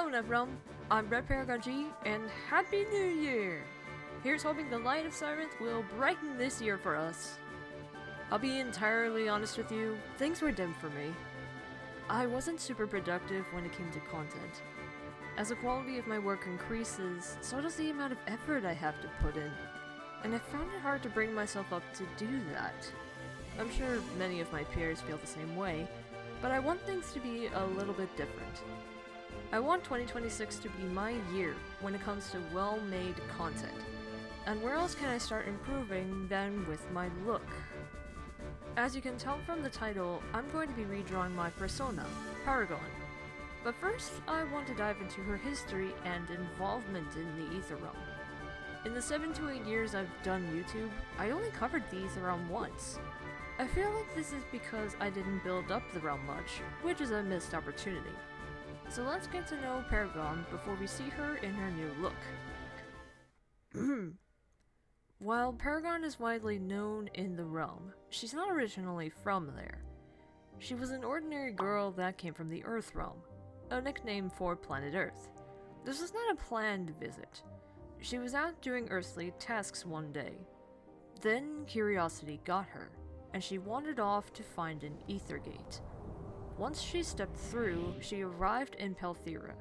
Hello everyone, I'm RedParagonG and Happy New Year! Here's hoping the light of Sirenth will brighten this year for us. I'll be entirely honest with you, things were dim for me. I wasn't super productive when it came to content. As the quality of my work increases, so does the amount of effort I have to put in, and I found it hard to bring myself up to do that. I'm sure many of my peers feel the same way, but I want things to be a little bit different. I want 2026 to be my year when it comes to well-made content. And where else can I start improving than with my look? As you can tell from the title, I'm going to be redrawing my persona, Paragon. But first, I want to dive into her history and involvement in the etherrealm. In the 7 to 8 years I've done YouTube, I only covered the etherrealm once. I feel like this is because I didn't build up the realm much, which is a missed opportunity. So let's get to know Paragon before we see her in her new look. While Paragon is widely known in the realm, she's not originally from there. She was an ordinary girl that came from the Earth realm, a nickname for planet Earth. This was not a planned visit. She was out doing earthly tasks one day. Then curiosity got her, and she wandered off to find an ether gate. Once she stepped through, she arrived in Pelthera.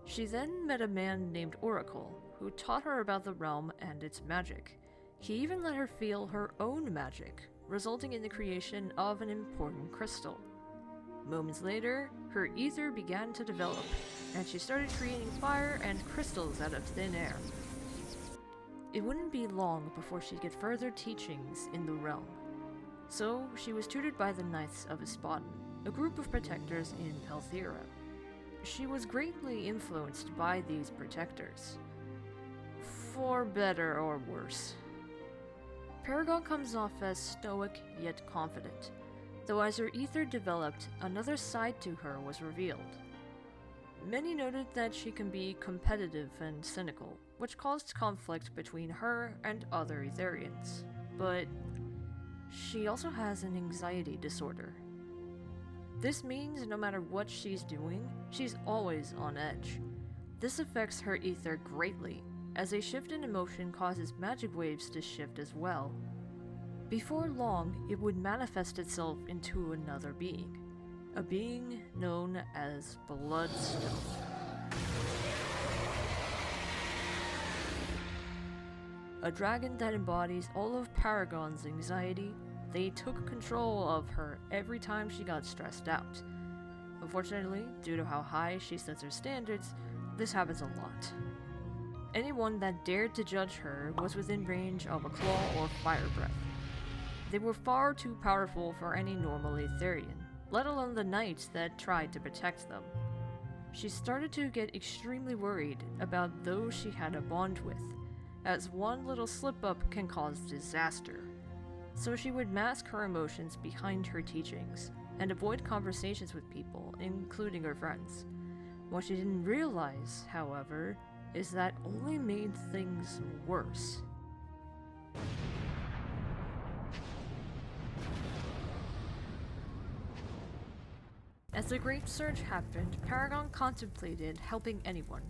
She then met a man named Oracle, who taught her about the realm and its magic. He even let her feel her own magic, resulting in the creation of an important crystal. Moments later, her ether began to develop, and she started creating fire and crystals out of thin air. It wouldn't be long before she'd get further teachings in the realm. So, she was tutored by the Knights of Ispaden, a group of protectors in Pelthera. She was greatly influenced by these protectors. For better or worse. Paragon comes off as stoic yet confident, though as her ether developed, another side to her was revealed. Many noted that she can be competitive and cynical, which caused conflict between her and other Etherians. But she also has an anxiety disorder. This means no matter what she's doing, she's always on edge. This affects her ether greatly, as a shift in emotion causes magic waves to shift as well. Before long, it would manifest itself into another being, a being known as Bloodstone. A dragon that embodies all of Paragon's anxiety. They took control of her every time she got stressed out. Unfortunately, due to how high she sets her standards, this happens a lot. Anyone that dared to judge her was within range of a claw or fire breath. They were far too powerful for any normal Etherian, let alone the knights that tried to protect them. She started to get extremely worried about those she had a bond with, as one little slip-up can cause disaster. So she would mask her emotions behind her teachings, and avoid conversations with people, including her friends. What she didn't realize, however, is that only made things worse. As the Great Surge happened, Paragon contemplated helping anyone.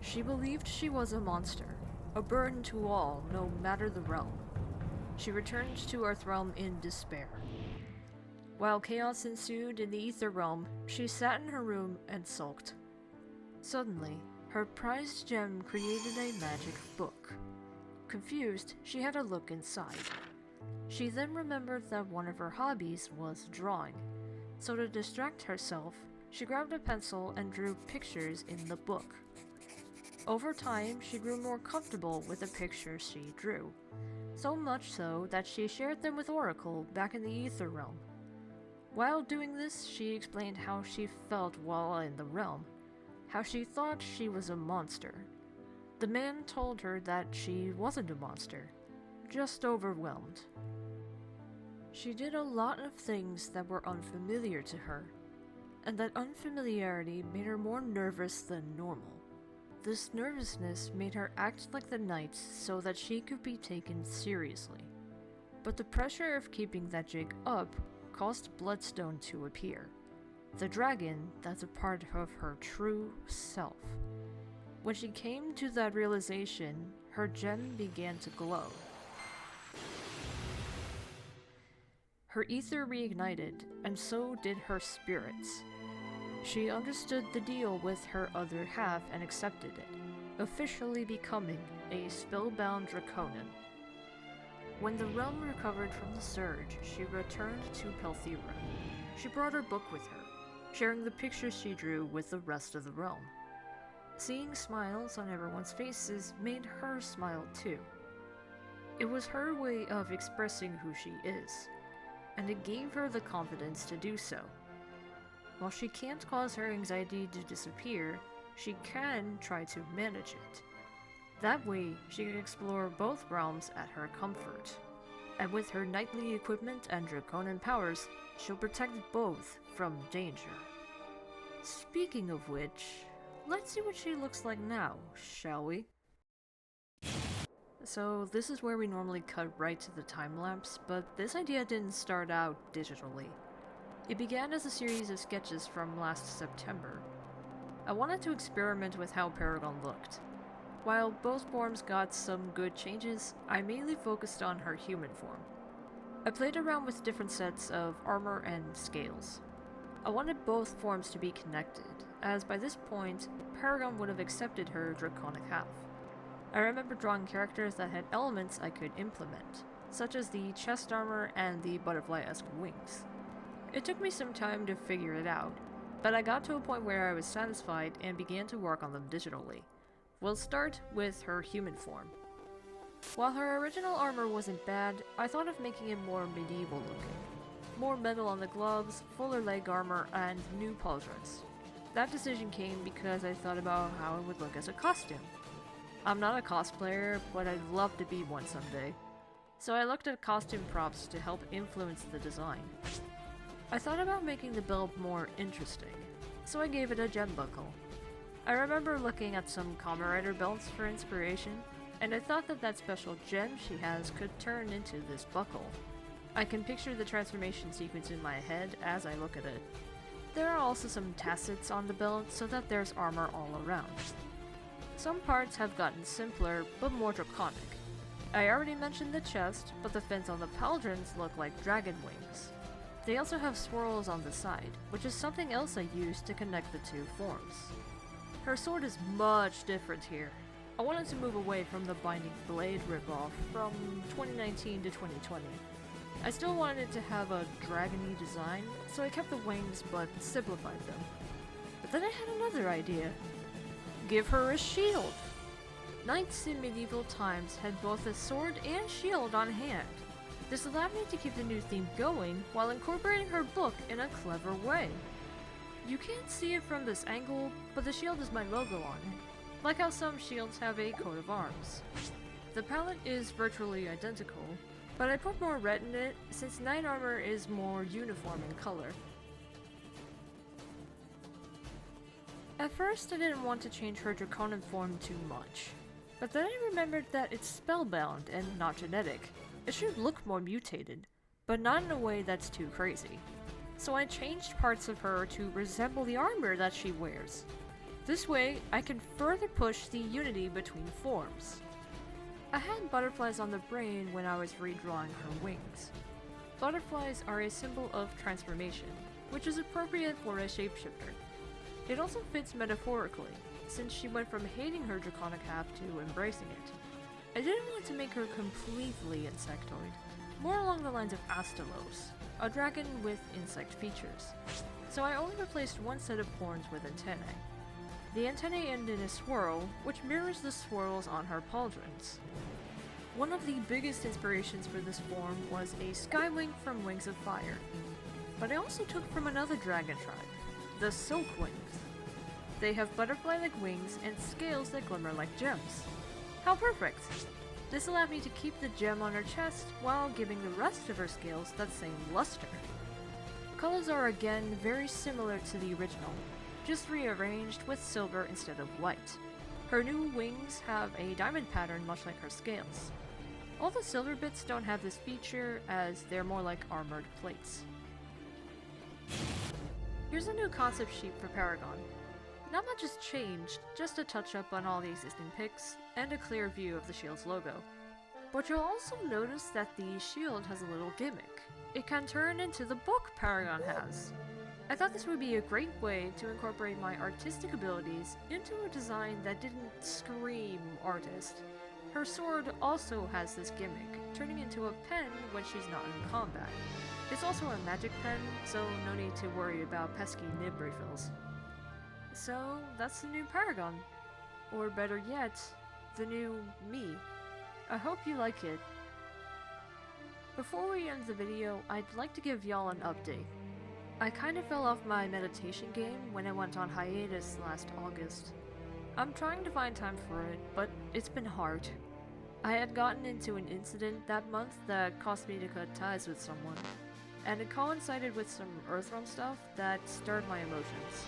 She believed she was a monster, a burden to all, no matter the realm. She returned to Earthrealm in despair. While chaos ensued in the Ether realm, she sat in her room and sulked. Suddenly, her prized gem created a magic book. Confused, she had a look inside. She then remembered that one of her hobbies was drawing. So to distract herself, she grabbed a pencil and drew pictures in the book. Over time, she grew more comfortable with the pictures she drew. So much so that she shared them with Oracle back in the Ether realm. While doing this, she explained how she felt while in the realm, how she thought she was a monster. The man told her that she wasn't a monster, just overwhelmed. She did a lot of things that were unfamiliar to her, and that unfamiliarity made her more nervous than normal. This nervousness made her act like the knights so that she could be taken seriously. But the pressure of keeping that jig up caused Bloodstone to appear. the dragon that's a part of her true self. When she came to that realization, her gem began to glow. Her ether reignited, and so did her spirits. She understood the deal with her other half and accepted it, officially becoming a spellbound Draconin. When the realm recovered from the surge, she returned to Pelthera. She brought her book with her, sharing the pictures she drew with the rest of the realm. Seeing smiles on everyone's faces made her smile too. It was her way of expressing who she is, and it gave her the confidence to do so. While she can't cause her anxiety to disappear, she can try to manage it. That way, she can explore both realms at her comfort. And with her knightly equipment and Draconin powers, she'll protect both from danger. Speaking of which, let's see what she looks like now, shall we? So this is where we normally cut right to the time-lapse, but this idea didn't start out digitally. It began as a series of sketches from last September. I wanted to experiment with how Paragon looked. While both forms got some good changes, I mainly focused on her human form. I played around with different sets of armor and scales. I wanted both forms to be connected, as by this point, Paragon would have accepted her draconic half. I remember drawing characters that had elements I could implement, such as the chest armor and the butterfly-esque wings. It took me some time to figure it out, but I got to a point where I was satisfied and began to work on them digitally. We'll start with her human form. While her original armor wasn't bad, I thought of making it more medieval looking. More metal on the gloves, fuller leg armor, and new pauldrons. That decision came because I thought about how it would look as a costume. I'm not a cosplayer, but I'd love to be one someday. So I looked at costume props to help influence the design. I thought about making the belt more interesting, so I gave it a gem buckle. I remember looking at some Kamen Rider belts for inspiration, and I thought that that special gem she has could turn into this buckle. I can picture the transformation sequence in my head as I look at it. There are also some tassets on the belt so that there's armor all around. Some parts have gotten simpler, but more draconic. I already mentioned the chest, but the fins on the pauldrons look like dragon wings. They also have swirls on the side, which is something else I used to connect the two forms. Her sword is much different here. I wanted to move away from the Binding Blade ripoff from 2019 to 2020. I still wanted it to have a dragony design, so I kept the wings but simplified them. But then I had another idea. Give her a shield! Knights in medieval times had both a sword and shield on hand. This allowed me to keep the new theme going while incorporating her book in a clever way. You can't see it from this angle, but the shield is my logo on it, like how some shields have a coat of arms. The palette is virtually identical, but I put more red in it since knight armor is more uniform in color. At first I didn't want to change her Draconin form too much, but then I remembered that it's spellbound and not genetic. It should look more mutated, but not in a way that's too crazy. So I changed parts of her to resemble the armor that she wears. This way, I can further push the unity between forms. I had butterflies on the brain when I was redrawing her wings. Butterflies are a symbol of transformation, which is appropriate for a shapeshifter. It also fits metaphorically, since she went from hating her draconic half to embracing it. I didn't want to make her completely insectoid, more along the lines of Astalos, a dragon with insect features. So I only replaced one set of horns with antennae. The antennae end in a swirl, which mirrors the swirls on her pauldrons. One of the biggest inspirations for this form was a skywing from Wings of Fire, but I also took from another dragon tribe, the Silkwings. They have butterfly-like wings and scales that glimmer like gems. How perfect! This allowed me to keep the gem on her chest while giving the rest of her scales that same luster. Colors are again very similar to the original, just rearranged with silver instead of white. Her new wings have a diamond pattern much like her scales. All the silver bits don't have this feature as they're more like armored plates. Here's a new concept sheet for Paragon. Not much has changed, just a touch up on all the existing pics, and a clear view of the shield's logo. But you'll also notice that the shield has a little gimmick. It can turn into the book Paragon has. I thought this would be a great way to incorporate my artistic abilities into a design that didn't scream artist. Her sword also has this gimmick, turning into a pen when she's not in combat. It's also a magic pen, so no need to worry about pesky nib refills. So that's the new Paragon. Or better yet, the new me. I hope you like it. Before we end the video, I'd like to give y'all an update. I kind of fell off my meditation game when I went on hiatus last August. I'm trying to find time for it, but it's been hard. I had gotten into an incident that month that caused me to cut ties with someone, and it coincided with some Earthrealm stuff that stirred my emotions.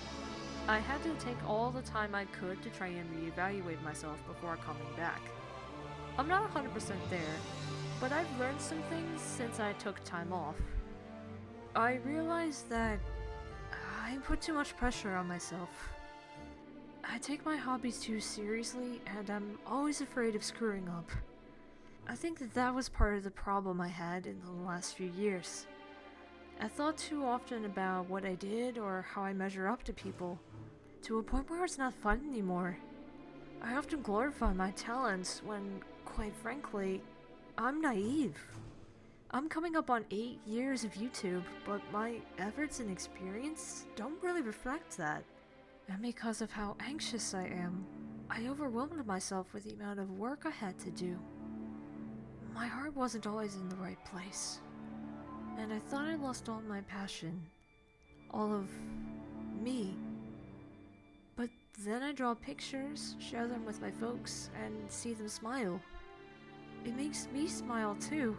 I had to take all the time I could to try and reevaluate myself before coming back. I'm not 100% there, but I've learned some things since I took time off. I realized that I put too much pressure on myself. I take my hobbies too seriously, and I'm always afraid of screwing up. I think that was part of the problem I had in the last few years. I thought too often about what I did or how I measure up to people, to a point where it's not fun anymore. I often glorify my talents when, quite frankly, I'm naive. I'm coming up on 8 years of YouTube, but my efforts and experience don't really reflect that. And because of how anxious I am, I overwhelmed myself with the amount of work I had to do. My heart wasn't always in the right place, and I thought I lost all my passion, all of me. But then I draw pictures, share them with my folks, and see them smile. It makes me smile too.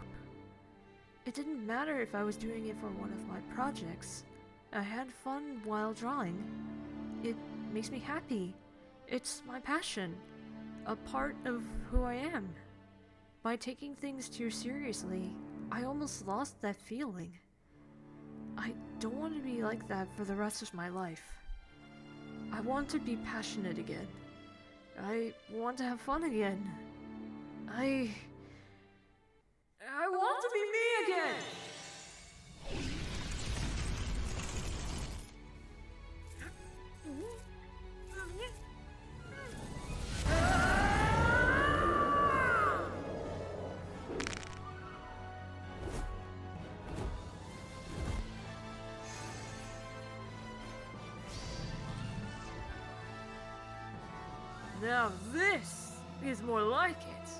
It didn't matter if I was doing it for one of my projects. I had fun while drawing. It makes me happy. It's my passion, a part of who I am. By taking things too seriously, I almost lost that feeling. I don't want to be like that for the rest of my life. I want to be passionate again. I want to have fun again. I want to be me again! Now this is more like it.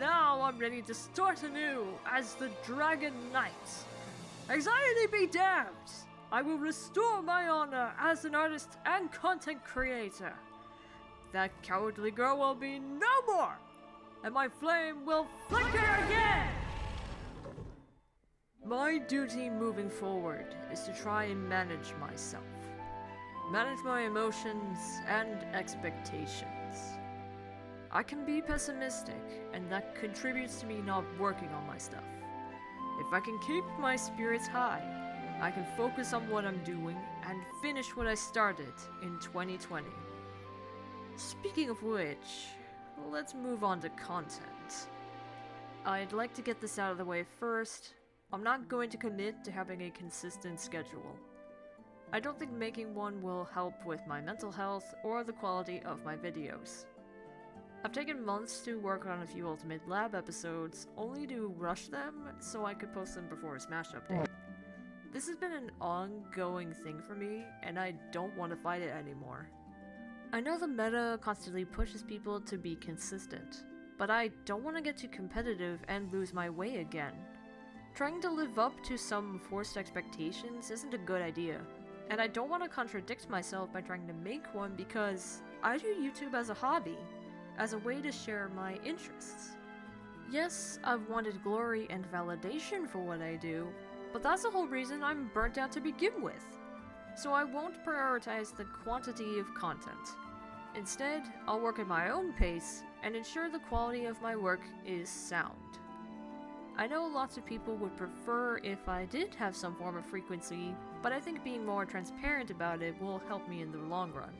Now I'm ready to start anew as the Dragon Knight. Anxiety be damned! I will restore my honor as an artist and content creator. That cowardly girl will be no more, and my flame will flicker again! My duty moving forward is to try and manage myself. Manage my emotions and expectations. I can be pessimistic, and that contributes to me not working on my stuff. If I can keep my spirits high, I can focus on what I'm doing and finish what I started in 2020. Speaking of which, let's move on to content. I'd like to get this out of the way first. I'm not going to commit to having a consistent schedule. I don't think making one will help with my mental health or the quality of my videos. I've taken months to work on a few Ultimate Lab episodes, only to rush them so I could post them before a Smash update. This has been an ongoing thing for me, and I don't want to fight it anymore. I know the meta constantly pushes people to be consistent, but I don't want to get too competitive and lose my way again. Trying to live up to some forced expectations isn't a good idea, and I don't want to contradict myself by trying to make one because I do YouTube as a hobby, as a way to share my interests. Yes, I've wanted glory and validation for what I do, but that's the whole reason I'm burnt out to begin with. So I won't prioritize the quantity of content. Instead, I'll work at my own pace and ensure the quality of my work is sound. I know lots of people would prefer if I did have some form of frequency, but I think being more transparent about it will help me in the long run.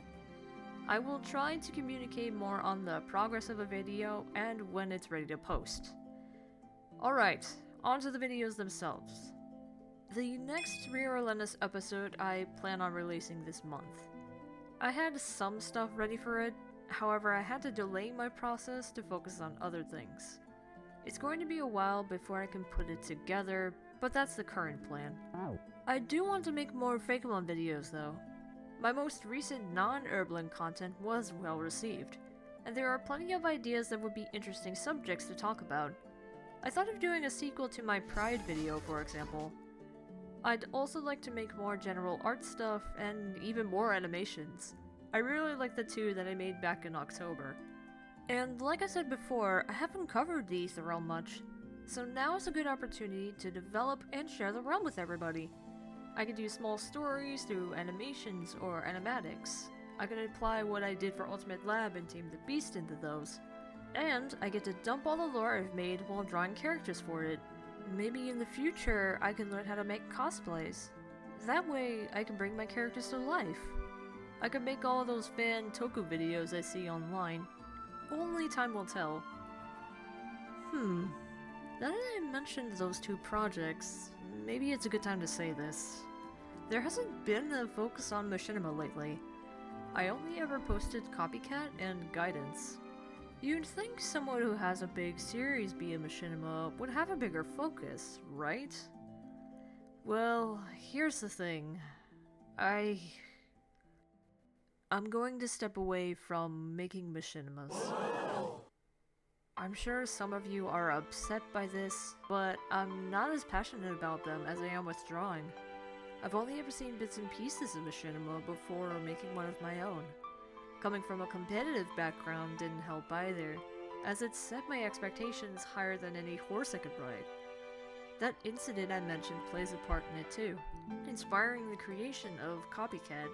I will try to communicate more on the progress of a video and when it's ready to post. Alright, on to the videos themselves. The next Redesign episode I plan on releasing this month. I had some stuff ready for it, however I had to delay my process to focus on other things. It's going to be a while before I can put it together, but that's the current plan. I do want to make more Fakemon videos though. My most recent non-Emblem content was well received, and there are plenty of ideas that would be interesting subjects to talk about. I thought of doing a sequel to my Pride video, for example. I'd also like to make more general art stuff and even more animations. I really like the 2 that I made back in October. And like I said before, I haven't covered the etherrealm much, so now is a good opportunity to develop and share the realm with everybody. I could do small stories through animations or animatics. I could apply what I did for Ultimate Lab and Tame the Beast into those. And I get to dump all the lore I've made while drawing characters for it. Maybe in the future I can learn how to make cosplays. That way I can bring my characters to life. I could make all of those fan toku videos I see online. Only time will tell. Now that I mentioned those 2 projects, maybe it's a good time to say this. There hasn't been a focus on machinima lately. I only ever posted Copycat and Guidance. You'd think someone who has a big series be a machinima would have a bigger focus, right? Well, here's the thing. I'm going to step away from making machinimas. I'm sure some of you are upset by this, but I'm not as passionate about them as I am with drawing. I've only ever seen bits and pieces of machinima before making one of my own. Coming from a competitive background didn't help either, as it set my expectations higher than any horse I could ride. That incident I mentioned plays a part in it too, inspiring the creation of Copycat.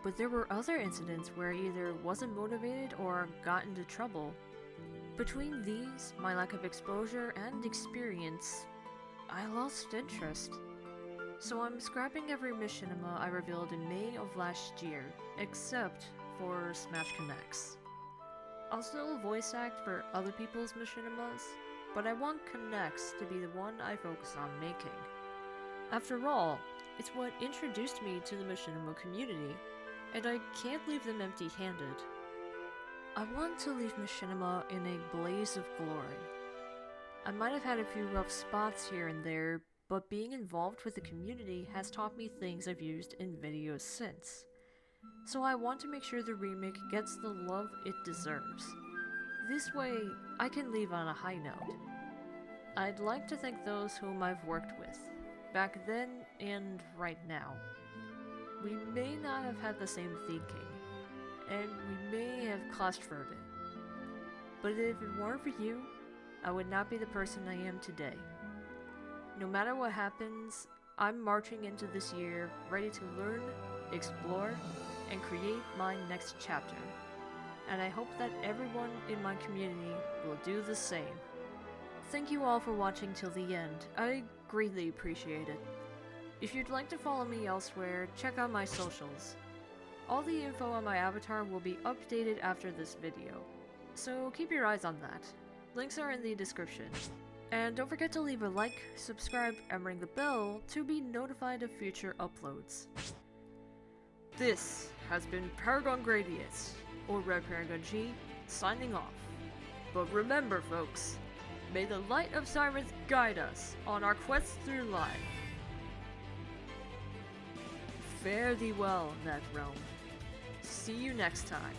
But there were other incidents where I either wasn't motivated or got into trouble. Between these, my lack of exposure and experience, I lost interest. So I'm scrapping every machinima I revealed in May of last year, except for Smash Connects. I'll still voice act for other people's machinimas, but I want Connects to be the one I focus on making. After all, it's what introduced me to the machinima community, and I can't leave them empty-handed. I want to leave machinima in a blaze of glory. I might have had a few rough spots here and there, but being involved with the community has taught me things I've used in videos since. So I want to make sure the remake gets the love it deserves. This way, I can leave on a high note. I'd like to thank those whom I've worked with, back then and right now. We may not have had the same thinking, and we may have clashed for a bit. But if it weren't for you, I would not be the person I am today. No matter what happens, I'm marching into this year ready to learn, explore, and create my next chapter. And I hope that everyone in my community will do the same. Thank you all for watching till the end. I greatly appreciate it. If you'd like to follow me elsewhere, check out my socials. All the info on my avatar will be updated after this video, so keep your eyes on that. Links are in the description. And don't forget to leave a like, subscribe, and ring the bell to be notified of future uploads. This has been RedParagonG, or RedParagonG, signing off. But remember folks, may the light of sirens guide us on our quest through life. Fare thee well, that realm. See you next time.